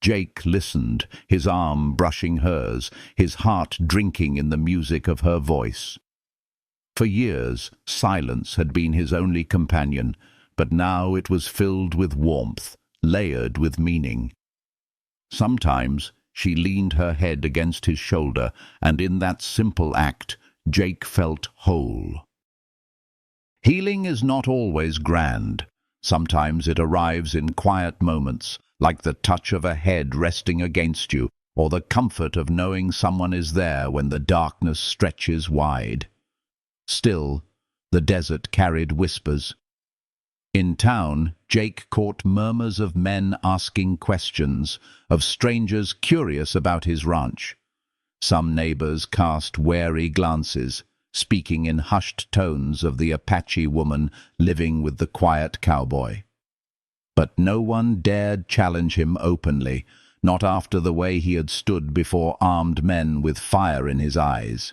Jake listened, his arm brushing hers, his heart drinking in the music of her voice. For years, silence had been his only companion, but now it was filled with warmth, layered with meaning. Sometimes she leaned her head against his shoulder, and in that simple act, Jake felt whole. Healing is not always grand. Sometimes it arrives in quiet moments, like the touch of a head resting against you, or the comfort of knowing someone is there when the darkness stretches wide. Still, the desert carried whispers. In town, Jake caught murmurs of men asking questions, of strangers curious about his ranch. Some neighbors cast wary glances, speaking in hushed tones of the Apache woman living with the quiet cowboy. But no one dared challenge him openly, not after the way he had stood before armed men with fire in his eyes.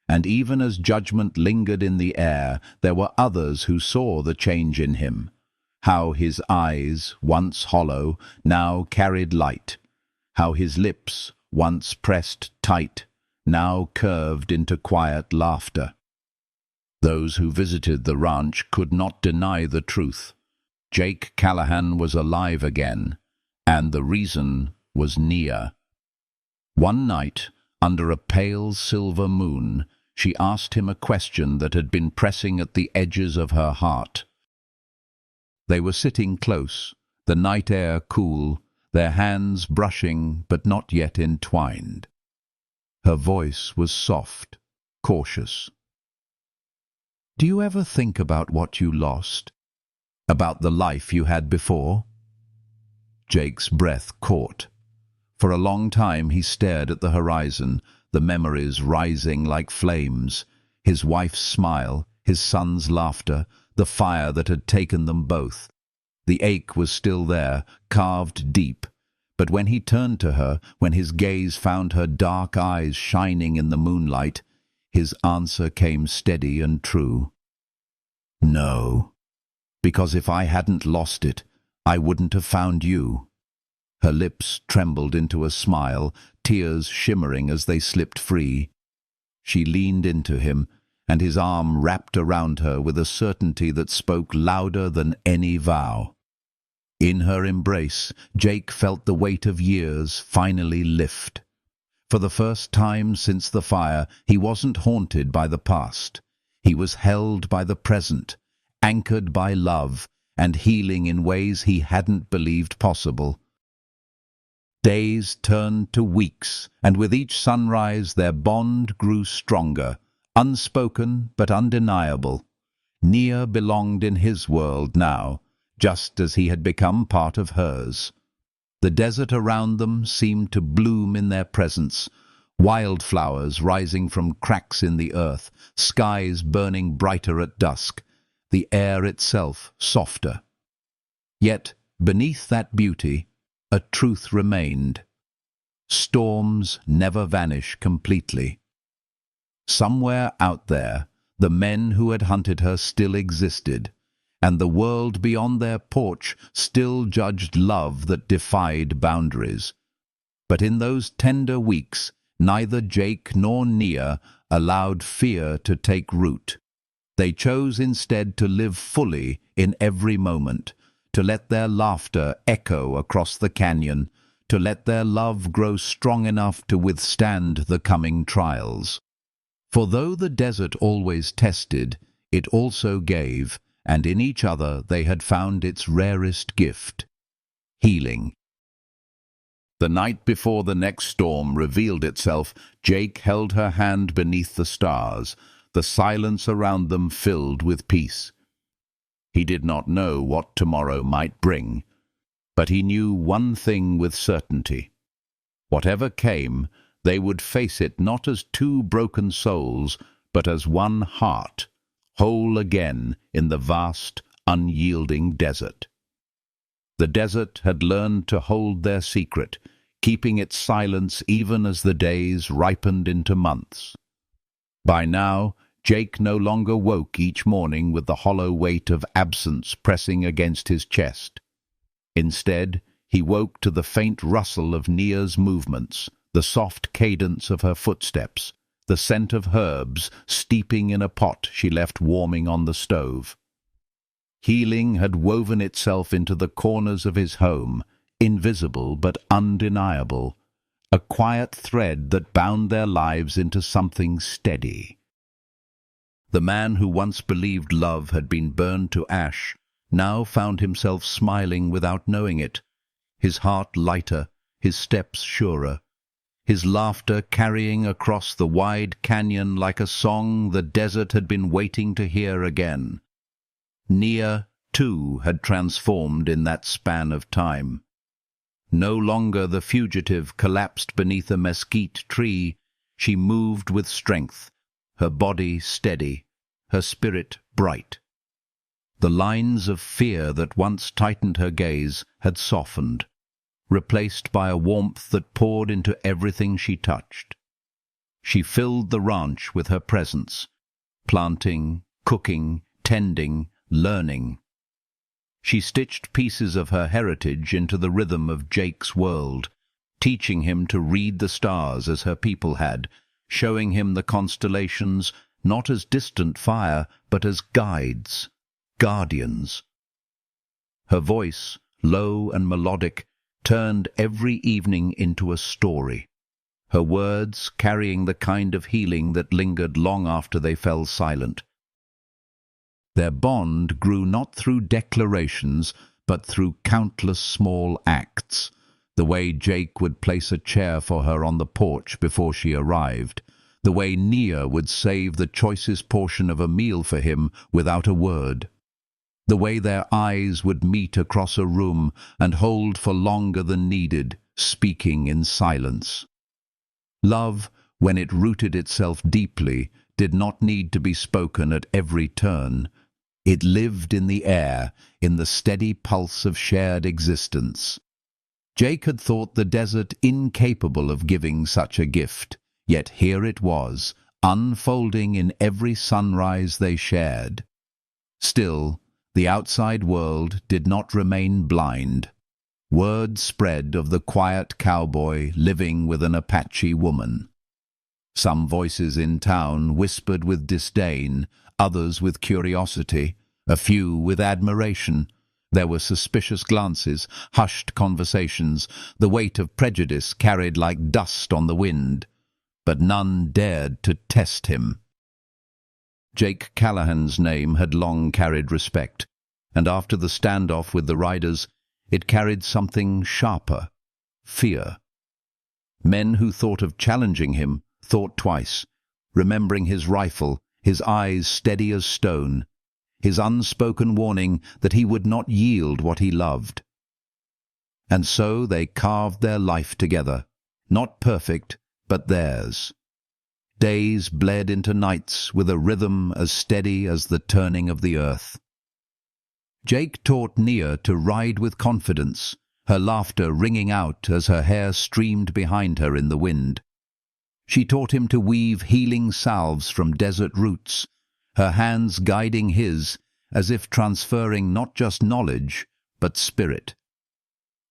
And even as judgment lingered in the air, there were others who saw the change in him, how his eyes, once hollow, now carried light, how his lips, once pressed tight, now curved into quiet laughter. Those who visited the ranch could not deny the truth. Jake Callahan was alive again, and the reason was Nia. One night, under a pale silver moon, she asked him a question that had been pressing at the edges of her heart. They were sitting close, the night air cool, their hands brushing but not yet entwined. Her voice was soft, cautious. "Do you ever think about what you lost? About the life you had before?" Jake's breath caught. For a long time he stared at the horizon, the memories rising like flames, his wife's smile, his son's laughter, the fire that had taken them both. The ache was still there, carved deep, but when he turned to her, when his gaze found her dark eyes shining in the moonlight, his answer came steady and true. "No, because if I hadn't lost it, I wouldn't have found you." Her lips trembled into a smile, tears shimmering as they slipped free. She leaned into him, and his arm wrapped around her with a certainty that spoke louder than any vow. In her embrace, Jake felt the weight of years finally lift. For the first time since the fire, he wasn't haunted by the past. He was held by the present, anchored by love, and healing in ways he hadn't believed possible. Days turned to weeks, and with each sunrise their bond grew stronger, unspoken but undeniable. Nia belonged in his world now, just as he had become part of hers. The desert around them seemed to bloom in their presence, wildflowers rising from cracks in the earth, skies burning brighter at dusk, the air itself softer. Yet, beneath that beauty, a truth remained. Storms never vanish completely. Somewhere out there, the men who had hunted her still existed, and the world beyond their porch still judged love that defied boundaries. But in those tender weeks, neither Jake nor Nia allowed fear to take root. They chose instead to live fully in every moment, to let their laughter echo across the canyon, to let their love grow strong enough to withstand the coming trials. For though the desert always tested, it also gave, and in each other they had found its rarest gift, healing. The night before the next storm revealed itself, Jake held her hand beneath the stars, the silence around them filled with peace. He did not know what tomorrow might bring, but he knew one thing with certainty. Whatever came, they would face it not as two broken souls, but as one heart, whole again in the vast, unyielding desert. The desert had learned to hold their secret, keeping its silence even as the days ripened into months. By now, Jake no longer woke each morning with the hollow weight of absence pressing against his chest. Instead, he woke to the faint rustle of Nia's movements, the soft cadence of her footsteps, the scent of herbs steeping in a pot she left warming on the stove. Healing had woven itself into the corners of his home, invisible but undeniable, a quiet thread that bound their lives into something steady. The man who once believed love had been burned to ash now found himself smiling without knowing it, his heart lighter, his steps surer, his laughter carrying across the wide canyon like a song the desert had been waiting to hear again. Nia, too, had transformed in that span of time. No longer the fugitive collapsed beneath a mesquite tree, she moved with strength, her body steady, her spirit bright. The lines of fear that once tightened her gaze had softened, replaced by a warmth that poured into everything she touched. She filled the ranch with her presence, planting, cooking, tending, learning. She stitched pieces of her heritage into the rhythm of Jake's world, teaching him to read the stars as her people had, showing him the constellations not as distant fire, but as guides, guardians. Her voice, low and melodic, turned every evening into a story, her words carrying the kind of healing that lingered long after they fell silent. Their bond grew not through declarations, but through countless small acts, the way Jake would place a chair for her on the porch before she arrived, the way Nia would save the choicest portion of a meal for him without a word, the way their eyes would meet across a room and hold for longer than needed, speaking in silence. Love, when it rooted itself deeply, did not need to be spoken at every turn. It lived in the air, in the steady pulse of shared existence. Jake had thought the desert incapable of giving such a gift, yet here it was, unfolding in every sunrise they shared. Still, the outside world did not remain blind. Word spread of the quiet cowboy living with an Apache woman. Some voices in town whispered with disdain, others with curiosity, a few with admiration. There were suspicious glances, hushed conversations, the weight of prejudice carried like dust on the wind. But none dared to test him. Jake Callahan's name had long carried respect, and after the standoff with the riders, it carried something sharper, fear. Men who thought of challenging him thought twice, remembering his rifle, his eyes steady as stone, his unspoken warning that he would not yield what he loved. And so they carved their life together, not perfect, but theirs. Days bled into nights with a rhythm as steady as the turning of the earth. Jake taught Nia to ride with confidence, her laughter ringing out as her hair streamed behind her in the wind. She taught him to weave healing salves from desert roots, her hands guiding his as if transferring not just knowledge, but spirit.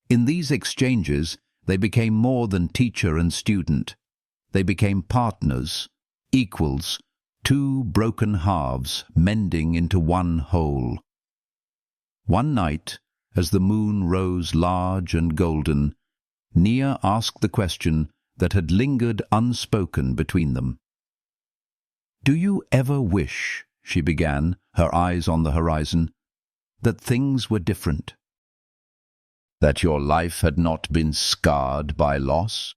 In these exchanges, they became more than teacher and student. They became partners, equals, two broken halves mending into one whole. One night, as the moon rose large and golden, Nia asked the question that had lingered unspoken between them. "Do you ever wish," she began, her eyes on the horizon, "that things were different? That your life had not been scarred by loss?"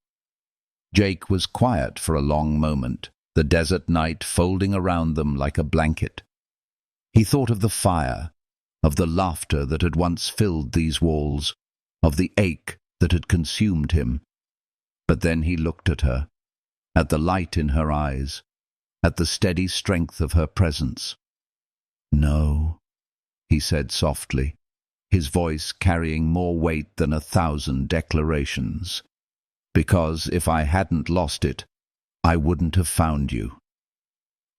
Jake was quiet for a long moment, the desert night folding around them like a blanket. He thought of the fire, of the laughter that had once filled these walls, of the ache that had consumed him. But then he looked at her, at the light in her eyes, at the steady strength of her presence. "No," he said softly, his voice carrying more weight than 1,000 declarations. "Because if I hadn't lost it, I wouldn't have found you."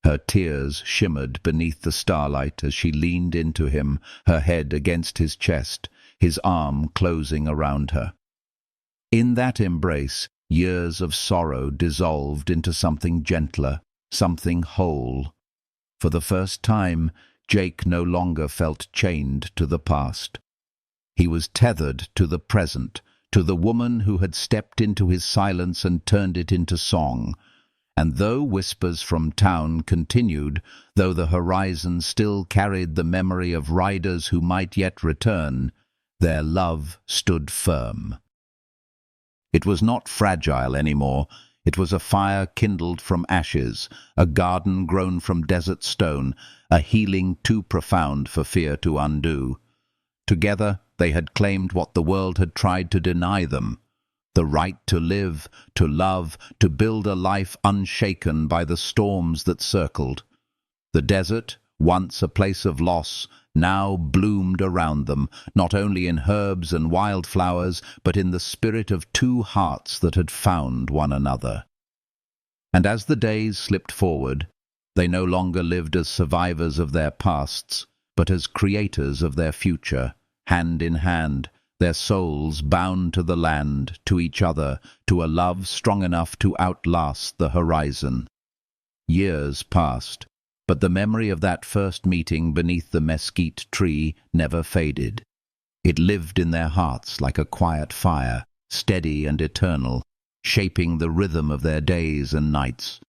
Her tears shimmered beneath the starlight as she leaned into him, her head against his chest, his arm closing around her. In that embrace, years of sorrow dissolved into something gentler, something whole. For the first time, Jake no longer felt chained to the past. He was tethered to the present, to the woman who had stepped into his silence and turned it into song. And though whispers from town continued, though the horizon still carried the memory of riders who might yet return, their love stood firm. It was not fragile anymore. It was a fire kindled from ashes, a garden grown from desert stone, a healing too profound for fear to undo. Together they had claimed what the world had tried to deny them: the right to live, to love, to build a life unshaken by the storms that circled. The desert, once a place of loss, now bloomed around them, not only in herbs and wildflowers, but in the spirit of two hearts that had found one another. And as the days slipped forward, they no longer lived as survivors of their pasts, but as creators of their future, hand in hand, their souls bound to the land, to each other, to a love strong enough to outlast the horizon. Years passed, but the memory of that first meeting beneath the mesquite tree never faded. It lived in their hearts like a quiet fire, steady and eternal, shaping the rhythm of their days and nights.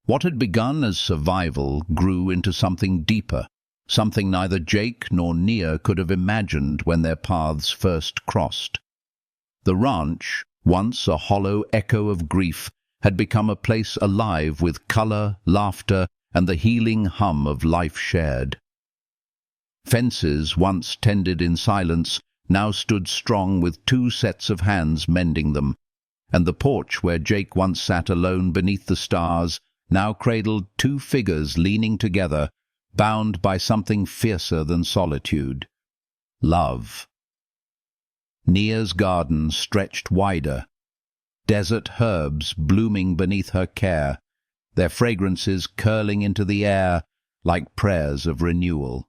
What had begun as survival grew into something deeper, something neither Jake nor Nia could have imagined when their paths first crossed. The ranch, once a hollow echo of grief, had become a place alive with color, laughter, and the healing hum of life shared. Fences, once tended in silence, now stood strong with two sets of hands mending them, and the porch where Jake once sat alone beneath the stars now cradled two figures leaning together, bound by something fiercer than solitude: love. Nia's garden stretched wider, desert herbs blooming beneath her care, their fragrances curling into the air like prayers of renewal.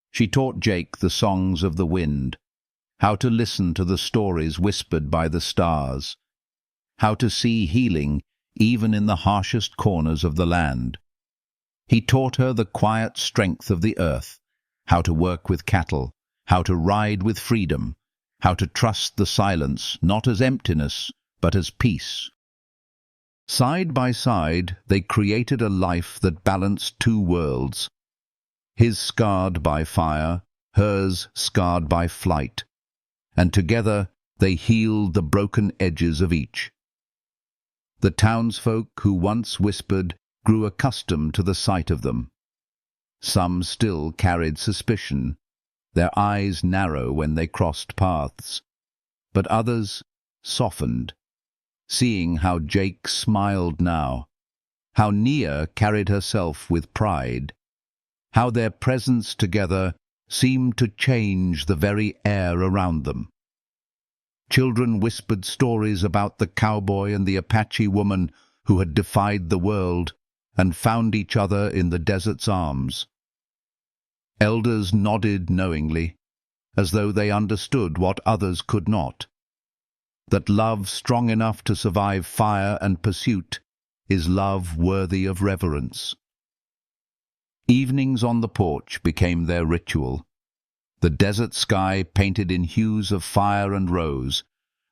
She taught Jake the songs of the wind, how to listen to the stories whispered by the stars, how to see healing even in the harshest corners of the land. He taught her the quiet strength of the earth, how to work with cattle, how to ride with freedom, how to trust the silence not as emptiness but as peace. Side by side they created a life that balanced two worlds, his scarred by fire, hers scarred by flight, and together they healed the broken edges of each. The townsfolk who once whispered grew accustomed to the sight of them. Some still carried suspicion, their eyes narrow when they crossed paths, but others softened, seeing how Jake smiled now, how Nia carried herself with pride, how their presence together seemed to change the very air around them. Children whispered stories about the cowboy and the Apache woman who had defied the world and found each other in the desert's arms. Elders nodded knowingly, as though they understood what others could not, that love strong enough to survive fire and pursuit is love worthy of reverence. Evenings on the porch became their ritual, the desert sky painted in hues of fire and rose,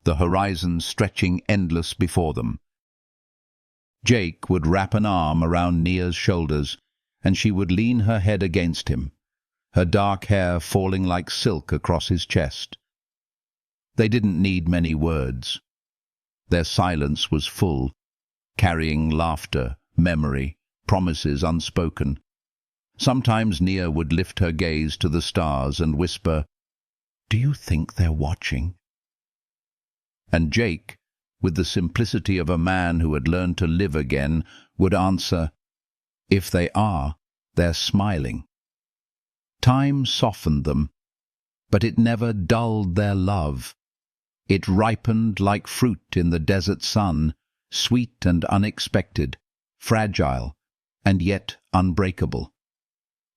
the horizon stretching endless before them. Jake would wrap an arm around Nia's shoulders, and she would lean her head against him, her dark hair falling like silk across his chest. They didn't need many words. Their silence was full, carrying laughter, memory, promises unspoken. Sometimes Nia would lift her gaze to the stars and whisper, "Do you think they're watching?" And Jake, with the simplicity of a man who had learned to live again, would answer, "If they are, they're smiling." Time softened them, but it never dulled their love. It ripened like fruit in the desert sun, sweet and unexpected, fragile, and yet unbreakable.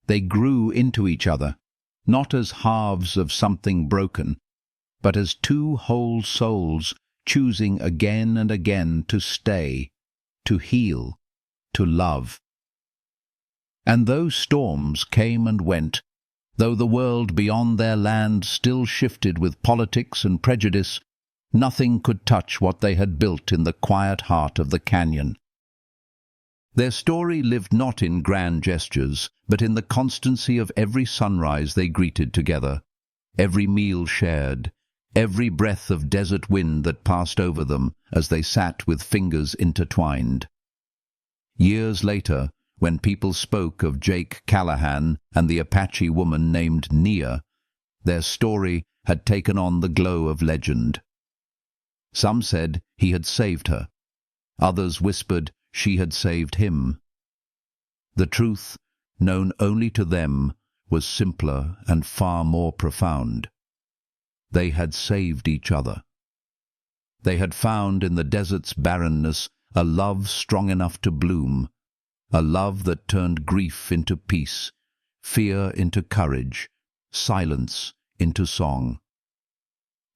They grew into each other, not as halves of something broken, but as two whole souls choosing again and again to stay, to heal, to love. And though storms came and went, though the world beyond their land still shifted with politics and prejudice, Nothing could touch what they had built in the quiet heart of the canyon. Their story lived not in grand gestures, but in the constancy of every sunrise they greeted together, every meal shared, every breath of desert wind that passed over them as they sat with fingers intertwined. Years later, when people spoke of Jake Callahan and the Apache woman named Nia, their story had taken on the glow of legend. Some said he had saved her. Others whispered she had saved him. The truth, known only to them, was simpler and far more profound. They had saved each other. They had found in the desert's barrenness a love strong enough to bloom, a love that turned grief into peace, fear into courage, silence into song.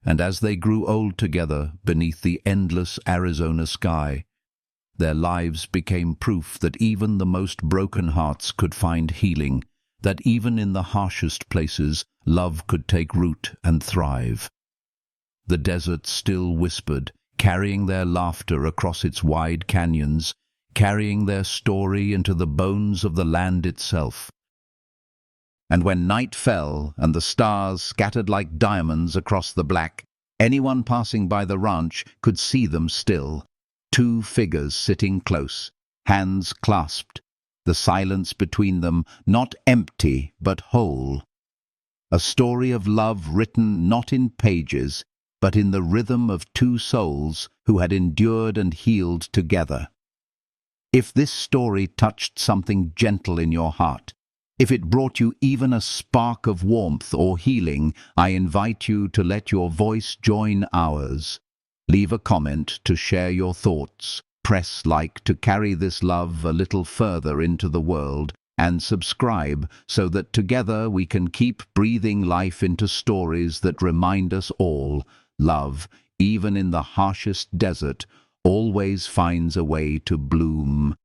And as they grew old together beneath the endless Arizona sky, their lives became proof that even the most broken hearts could find healing, that even in the harshest places love could take root and thrive. The desert still whispered, carrying their laughter across its wide canyons, carrying their story into the bones of the land itself. And when night fell and the stars scattered like diamonds across the black, anyone passing by the ranch could see them still, two figures sitting close, hands clasped, the silence between them not empty but whole. A story of love written not in pages, but in the rhythm of two souls who had endured and healed together. If this story touched something gentle in your heart, if it brought you even a spark of warmth or healing, I invite you to let your voice join ours. Leave a comment to share your thoughts, press like to carry this love a little further into the world, and subscribe so that together we can keep breathing life into stories that remind us all, love, even in the harshest desert, always finds a way to bloom.